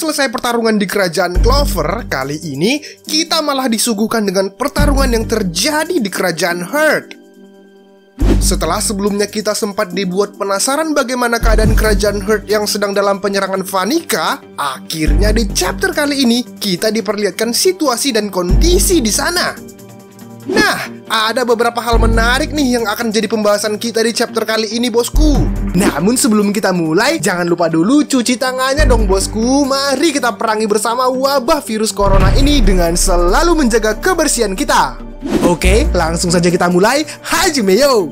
selesai pertarungan di kerajaan Clover, kali ini kita malah disuguhkan dengan pertarungan yang terjadi di kerajaan Heart. Setelah sebelumnya kita sempat dibuat penasaran bagaimana keadaan kerajaan Heart yang sedang dalam penyerangan Vanica, akhirnya di chapter kali ini kita diperlihatkan situasi dan kondisi di sana. Nah, ada beberapa hal menarik nih yang akan jadi pembahasan kita di chapter kali ini, bosku. Namun sebelum kita mulai, jangan lupa dulu cuci tangannya dong, bosku. Mari kita perangi bersama wabah virus corona ini dengan selalu menjaga kebersihan kita. Oke, langsung saja kita mulai. Hajime yo!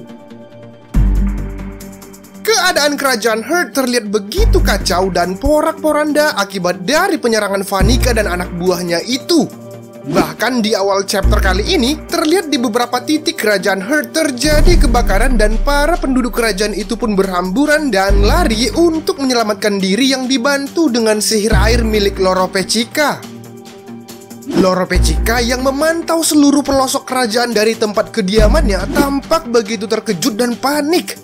Keadaan kerajaan Heart terlihat begitu kacau dan porak-poranda akibat dari penyerangan Vanica dan anak buahnya itu. Bahkan di awal chapter kali ini, terlihat di beberapa titik kerajaan Heart terjadi kebakaran dan para penduduk kerajaan itu pun berhamburan dan lari untuk menyelamatkan diri yang dibantu dengan sihir air milik Loro Pechica. Loro Pechica yang memantau seluruh pelosok kerajaan dari tempat kediamannya tampak begitu terkejut dan panik.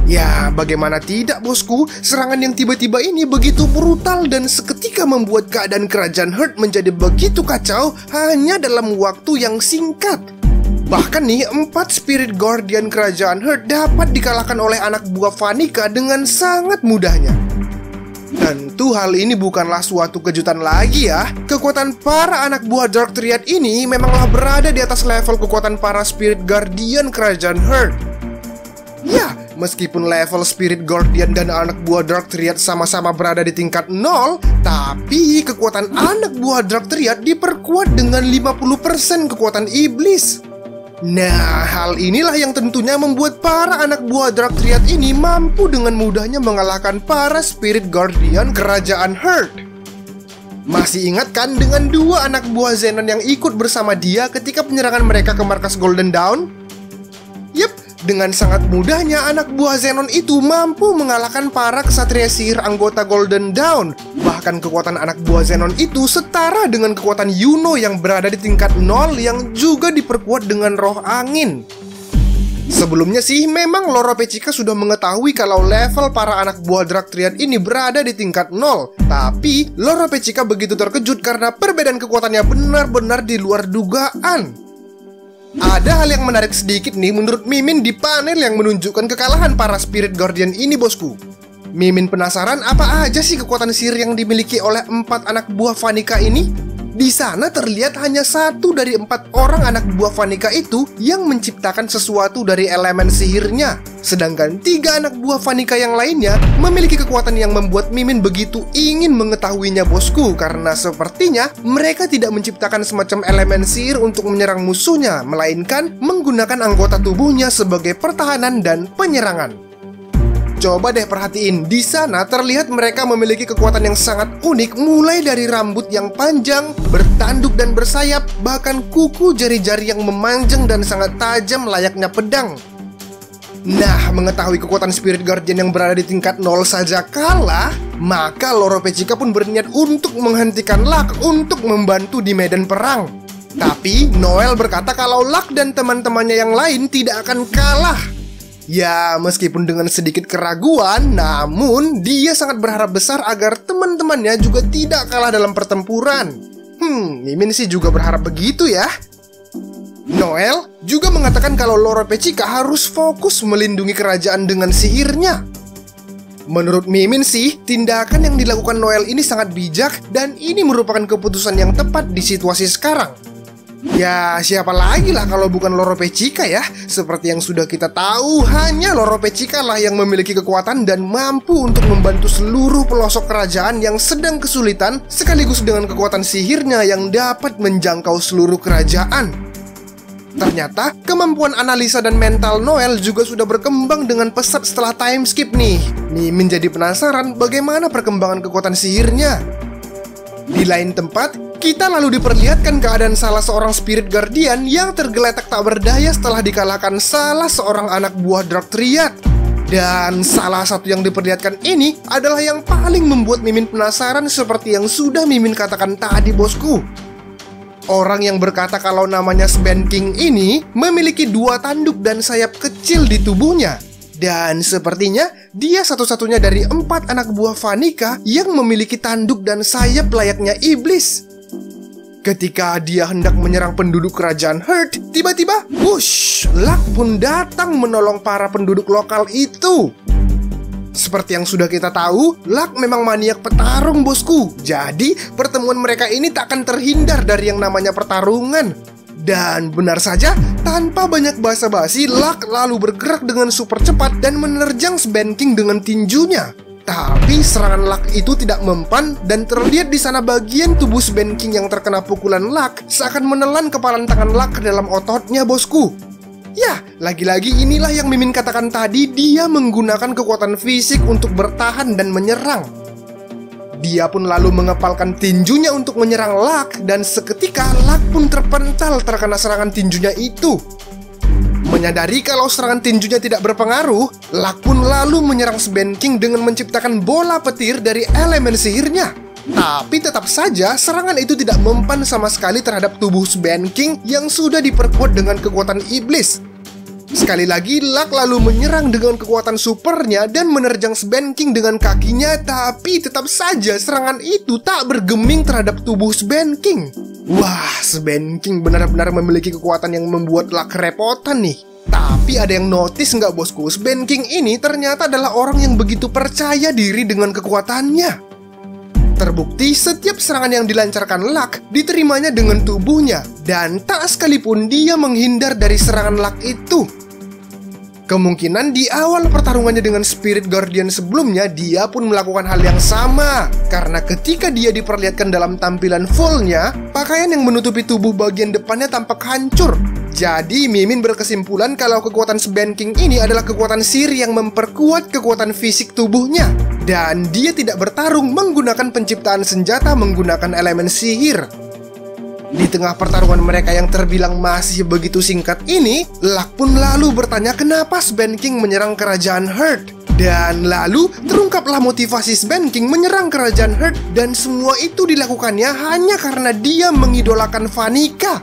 Ya, bagaimana tidak, bosku? Serangan yang tiba-tiba ini begitu brutal dan seketika membuat keadaan kerajaan Heart menjadi begitu kacau hanya dalam waktu yang singkat. Bahkan nih, 4 Spirit Guardian kerajaan Heart dapat dikalahkan oleh anak buah Vanica dengan sangat mudahnya. Tentu hal ini bukanlah suatu kejutan lagi ya. Kekuatan para anak buah Dark Triad ini memanglah berada di atas level kekuatan para Spirit Guardian kerajaan Heart. Ya, meskipun level Spirit Guardian dan anak buah Dark Triad sama-sama berada di tingkat 0, tapi kekuatan anak buah Dark Triad diperkuat dengan 50% kekuatan iblis. Nah, hal inilah yang tentunya membuat para anak buah Dark Triad ini mampu dengan mudahnya mengalahkan para Spirit Guardian kerajaan Heart. Masih ingat kan dengan 2 anak buah Zenon yang ikut bersama dia ketika penyerangan mereka ke markas Golden Dawn? Yep, dengan sangat mudahnya anak buah Zenon itu mampu mengalahkan para kesatria sihir anggota Golden Dawn. Bahkan kekuatan anak buah Zenon itu setara dengan kekuatan Yuno yang berada di tingkat 0 yang juga diperkuat dengan roh angin. Sebelumnya sih memang Loro Pechica sudah mengetahui kalau level para anak buah Dark Triad ini berada di tingkat 0. Tapi Loro Pechica begitu terkejut karena perbedaan kekuatannya benar-benar di luar dugaan. Ada hal yang menarik sedikit nih menurut Mimin di panel yang menunjukkan kekalahan para Spirit Guardian ini, bosku. Mimin penasaran apa aja sih kekuatan sihir yang dimiliki oleh 4 anak buah Vanica ini? Di sana terlihat hanya 1 dari 4 orang anak buah Vanica itu yang menciptakan sesuatu dari elemen sihirnya. Sedangkan 3 anak buah Vanica yang lainnya memiliki kekuatan yang membuat Mimin begitu ingin mengetahuinya, bosku. Karena sepertinya mereka tidak menciptakan semacam elemen sihir untuk menyerang musuhnya, melainkan menggunakan anggota tubuhnya sebagai pertahanan dan penyerangan. Coba deh perhatiin, di sana terlihat mereka memiliki kekuatan yang sangat unik, mulai dari rambut yang panjang, bertanduk dan bersayap, bahkan kuku jari-jari yang memanjang dan sangat tajam layaknya pedang. Nah, mengetahui kekuatan Spirit Guardian yang berada di tingkat 0 saja kalah, maka Loro Pechica pun berniat untuk menghentikan Luck untuk membantu di medan perang. Tapi Noel berkata kalau Luck dan teman-temannya yang lain tidak akan kalah. Ya, meskipun dengan sedikit keraguan, namun dia sangat berharap besar agar teman-temannya juga tidak kalah dalam pertempuran. Mimin sih juga berharap begitu ya. Noel juga mengatakan kalau Loro Pechica harus fokus melindungi kerajaan dengan sihirnya. Menurut Mimin sih, tindakan yang dilakukan Noel ini sangat bijak dan ini merupakan keputusan yang tepat di situasi sekarang. Ya, siapa lagi lah kalau bukan Loro Pechica ya. Seperti yang sudah kita tahu, hanya Loro Pechica lah yang memiliki kekuatan dan mampu untuk membantu seluruh pelosok kerajaan yang sedang kesulitan, sekaligus dengan kekuatan sihirnya yang dapat menjangkau seluruh kerajaan. Ternyata, kemampuan analisa dan mental Noel juga sudah berkembang dengan pesat setelah time skip nih. Mimin jadi penasaran bagaimana perkembangan kekuatan sihirnya. Di lain tempat, kita lalu diperlihatkan keadaan salah seorang Spirit Guardian yang tergeletak tak berdaya setelah dikalahkan salah seorang anak buah Dark Triad. Dan salah satu yang diperlihatkan ini adalah yang paling membuat Mimin penasaran seperti yang sudah Mimin katakan tadi, bosku. Orang yang berkata kalau namanya Sven King ini memiliki 2 tanduk dan sayap kecil di tubuhnya. Dan sepertinya dia satu-satunya dari 4 anak buah Vanica yang memiliki tanduk dan sayap layaknya iblis. Ketika dia hendak menyerang penduduk kerajaan Heart, tiba-tiba, wush, Luck pun datang menolong para penduduk lokal itu. Seperti yang sudah kita tahu, Luck memang maniak petarung, bosku. Jadi, pertemuan mereka ini tak akan terhindar dari yang namanya pertarungan. Dan benar saja, tanpa banyak basa-basi, Luck lalu bergerak dengan super cepat dan menerjang Sban King dengan tinjunya. Tapi serangan Luck itu tidak mempan dan terlihat di sana bagian tubuh Sban King yang terkena pukulan Luck seakan menelan kepalan tangan Luck ke dalam ototnya, bosku. Ya, lagi-lagi inilah yang Mimin katakan tadi, dia menggunakan kekuatan fisik untuk bertahan dan menyerang. Dia pun lalu mengepalkan tinjunya untuk menyerang Luck dan seketika Luck pun terpental terkena serangan tinjunya itu. Menyadari kalau serangan tinjunya tidak berpengaruh, Luck pun lalu menyerang Sban King dengan menciptakan bola petir dari elemen sihirnya. Tapi tetap saja serangan itu tidak mempan sama sekali terhadap tubuh Sban King yang sudah diperkuat dengan kekuatan iblis. Sekali lagi Luck lalu menyerang dengan kekuatan supernya dan menerjang Sban King dengan kakinya. Tapi tetap saja serangan itu tak bergeming terhadap tubuh Sban King. Wah, Sban King benar-benar memiliki kekuatan yang membuat Luck kerepotan nih. Tapi ada yang notice nggak, bosku? Sban King ini ternyata adalah orang yang begitu percaya diri dengan kekuatannya. Terbukti setiap serangan yang dilancarkan Luck diterimanya dengan tubuhnya, dan tak sekalipun dia menghindar dari serangan Luck itu. Kemungkinan di awal pertarungannya dengan Spirit Guardian sebelumnya, dia pun melakukan hal yang sama. Karena ketika dia diperlihatkan dalam tampilan fullnya, pakaian yang menutupi tubuh bagian depannya tampak hancur. Jadi Mimin berkesimpulan kalau kekuatan Sban King ini adalah kekuatan sihir yang memperkuat kekuatan fisik tubuhnya. Dan dia tidak bertarung menggunakan penciptaan senjata menggunakan elemen sihir. Di tengah pertarungan mereka yang terbilang masih begitu singkat ini, Luck pun lalu bertanya kenapa Sban King menyerang kerajaan Heart. Dan lalu terungkaplah motivasi Sban King menyerang kerajaan Heart, dan semua itu dilakukannya hanya karena dia mengidolakan Vanica.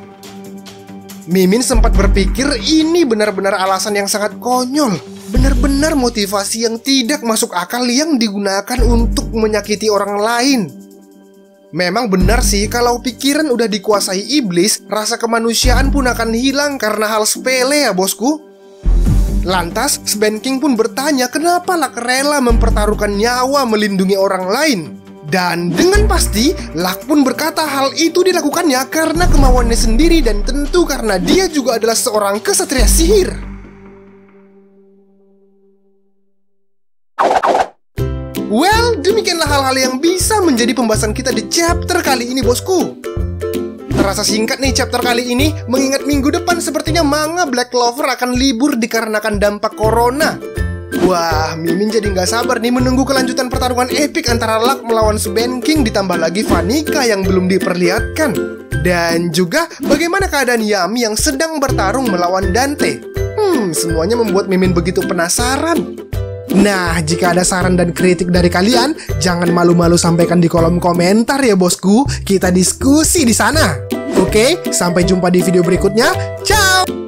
Mimin sempat berpikir ini benar-benar alasan yang sangat konyol. Benar-benar motivasi yang tidak masuk akal yang digunakan untuk menyakiti orang lain. Memang benar sih, kalau pikiran udah dikuasai iblis, rasa kemanusiaan pun akan hilang karena hal sepele ya, bosku. Lantas, Sban King pun bertanya kenapa Luck rela mempertaruhkan nyawa melindungi orang lain. Dan dengan pasti, Luck pun berkata hal itu dilakukannya karena kemauannya sendiri dan tentu karena dia juga adalah seorang kesatria sihir. Well, demikianlah hal-hal yang bisa menjadi pembahasan kita di chapter kali ini, bosku. Terasa singkat nih chapter kali ini, mengingat minggu depan sepertinya manga Black Clover akan libur dikarenakan dampak corona. Wah, Mimin jadi nggak sabar nih menunggu kelanjutan pertarungan epik antara Luck melawan Sban King, ditambah lagi Vanica yang belum diperlihatkan. Dan juga bagaimana keadaan Yami yang sedang bertarung melawan Dante. Semuanya membuat Mimin begitu penasaran. Nah, jika ada saran dan kritik dari kalian, jangan malu-malu sampaikan di kolom komentar ya, bosku. Kita diskusi di sana. Oke, sampai jumpa di video berikutnya. Ciao!